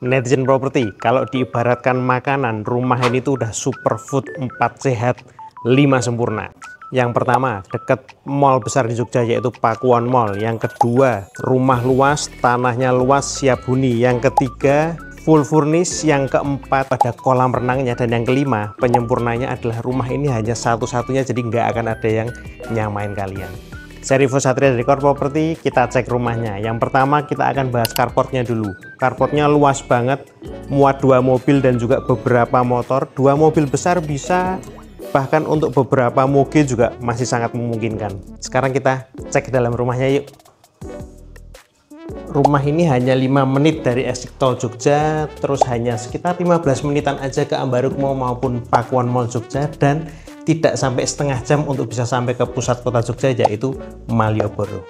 Netizen properti, kalau diibaratkan makanan, rumah ini tuh udah superfood, 4 sehat, 5 sempurna. Yang pertama, dekat mall besar di Jogja yaitu Pakuwon Mall. Yang kedua, rumah luas, tanahnya luas, siap huni. Yang ketiga, full furnish. Yang keempat, ada kolam renangnya. Dan yang kelima, penyempurnanya adalah rumah ini hanya satu-satunya, jadi nggak akan ada yang nyamain kalian. Saya Rivo Satria dari Core Property, kita cek rumahnya. Yang pertama kita akan bahas carportnya dulu. Carportnya luas banget, muat 2 mobil dan juga beberapa motor. 2 mobil besar bisa, bahkan untuk beberapa moge juga masih sangat memungkinkan. Sekarang kita cek ke dalam rumahnya yuk. Rumah ini hanya 5 menit dari exit tol Jogja, terus hanya sekitar 15 menitan aja ke Ambarukmo maupun Pakuwon Mall Jogja, dan tidak sampai setengah jam untuk bisa sampai ke pusat kota Jogja yaitu Malioboro.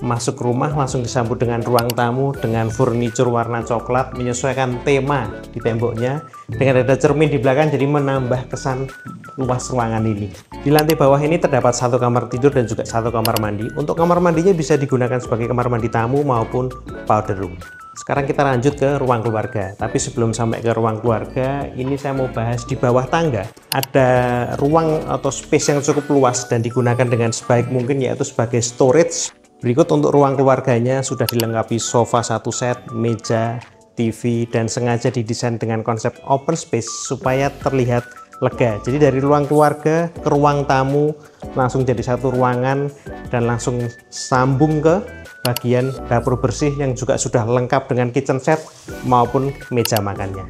Masuk rumah langsung disambut dengan ruang tamu dengan furniture warna coklat menyesuaikan tema di temboknya, dengan ada cermin di belakang jadi menambah kesan luas ruangan ini. Di lantai bawah ini terdapat 1 kamar tidur dan juga 1 kamar mandi. Untuk kamar mandinya bisa digunakan sebagai kamar mandi tamu maupun powder room. Sekarang kita lanjut ke ruang keluarga. Tapi sebelum sampai ke ruang keluarga, ini saya mau bahas di bawah tangga. Ada ruang atau space yang cukup luas dan digunakan dengan sebaik mungkin, yaitu sebagai storage. Berikut untuk ruang keluarganya sudah dilengkapi sofa 1 set, meja, TV, dan sengaja didesain dengan konsep open space supaya terlihat lega. Jadi dari ruang keluarga ke ruang tamu langsung jadi satu ruangan dan langsung sambung ke bagian dapur bersih yang juga sudah lengkap dengan kitchen set maupun meja makannya.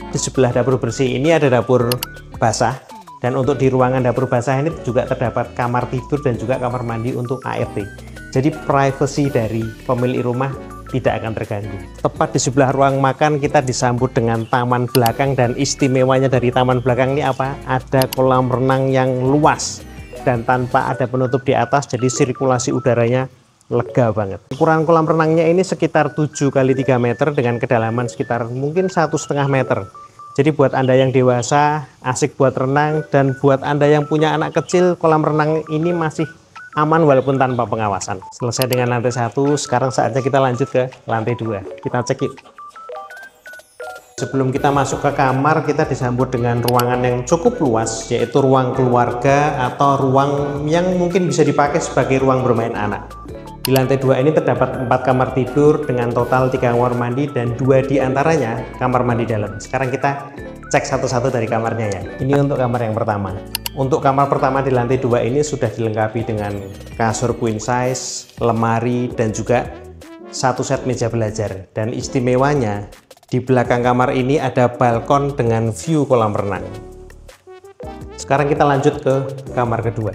Di sebelah dapur bersih ini ada dapur basah, dan untuk di ruangan dapur basah ini juga terdapat kamar tidur dan juga kamar mandi untuk ART. Jadi privasi dari pemilik rumah tidak akan terganggu. Tepat di sebelah ruang makan kita disambut dengan taman belakang, dan istimewanya dari taman belakang ini apa? Ada kolam renang yang luas dan tanpa ada penutup di atas, jadi sirkulasi udaranya lega banget. Ukuran kolam renangnya ini sekitar 7 kali 3 meter dengan kedalaman sekitar mungkin 1,5 meter. Jadi buat Anda yang dewasa asik buat renang, dan buat Anda yang punya anak kecil, kolam renang ini masih aman walaupun tanpa pengawasan. Selesai dengan lantai 1, sekarang saatnya kita lanjut ke lantai 2. Kita cek yuk. Sebelum kita masuk ke kamar, kita disambut dengan ruangan yang cukup luas, yaitu ruang keluarga atau ruang yang mungkin bisa dipakai sebagai ruang bermain anak. Di lantai 2 ini terdapat 4 kamar tidur dengan total 3 kamar mandi, dan 2 diantaranya kamar mandi dalam. Sekarang kita cek satu-satu dari kamarnya ya. Ini untuk kamar yang pertama. Untuk kamar pertama di lantai 2 ini sudah dilengkapi dengan kasur queen size, lemari, dan juga 1 set meja belajar. Dan istimewanya di belakang kamar ini ada balkon dengan view kolam renang. Sekarang kita lanjut ke kamar kedua.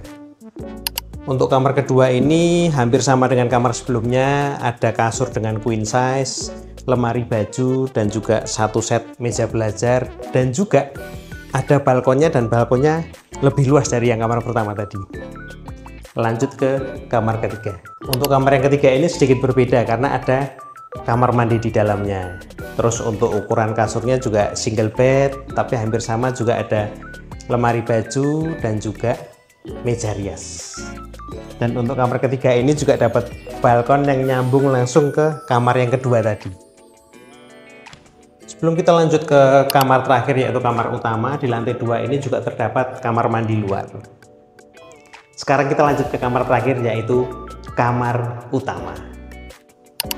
Untuk kamar kedua ini hampir sama dengan kamar sebelumnya, ada kasur dengan queen size, lemari baju, dan juga 1 set meja belajar, dan juga ada balkonnya, dan balkonnya lebih luas dari yang kamar pertama tadi. Lanjut ke kamar ketiga. Untuk kamar yang ketiga ini sedikit berbeda karena ada kamar mandi di dalamnya. Terus untuk ukuran kasurnya juga single bed, tapi hampir sama, juga ada lemari baju dan juga meja rias. Dan untuk kamar ketiga ini juga dapat balkon yang nyambung langsung ke kamar yang kedua tadi. Sebelum kita lanjut ke kamar terakhir yaitu kamar utama, di lantai 2 ini juga terdapat kamar mandi luar. Sekarang kita lanjut ke kamar terakhir yaitu kamar utama.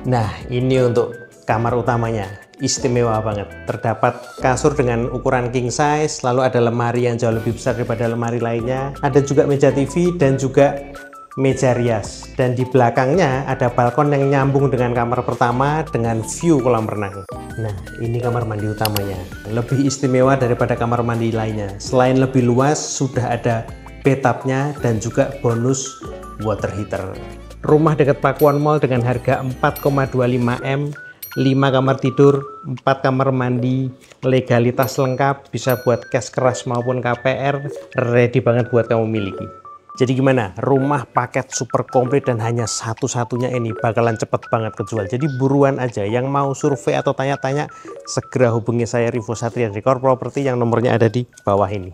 Nah, ini untuk kamar utamanya. Istimewa banget. Terdapat kasur dengan ukuran king size, lalu ada lemari yang jauh lebih besar daripada lemari lainnya. Ada juga meja TV dan juga meja rias, dan di belakangnya ada balkon yang nyambung dengan kamar pertama dengan view kolam renang. Nah, ini kamar mandi utamanya. Lebih istimewa daripada kamar mandi lainnya. Selain lebih luas, sudah ada bathtubnya dan juga bonus water heater. Rumah dekat Pakuwon Mall dengan harga 4,25 M, 5 kamar tidur, 4 kamar mandi, legalitas lengkap, bisa buat cash keras maupun KPR, ready banget buat kamu miliki. Jadi gimana? Rumah paket super komplit dan hanya satu-satunya ini bakalan cepet banget kejual. Jadi buruan aja, yang mau survei atau tanya-tanya segera hubungi saya Rivo Satria dari Core Property yang nomornya ada di bawah ini.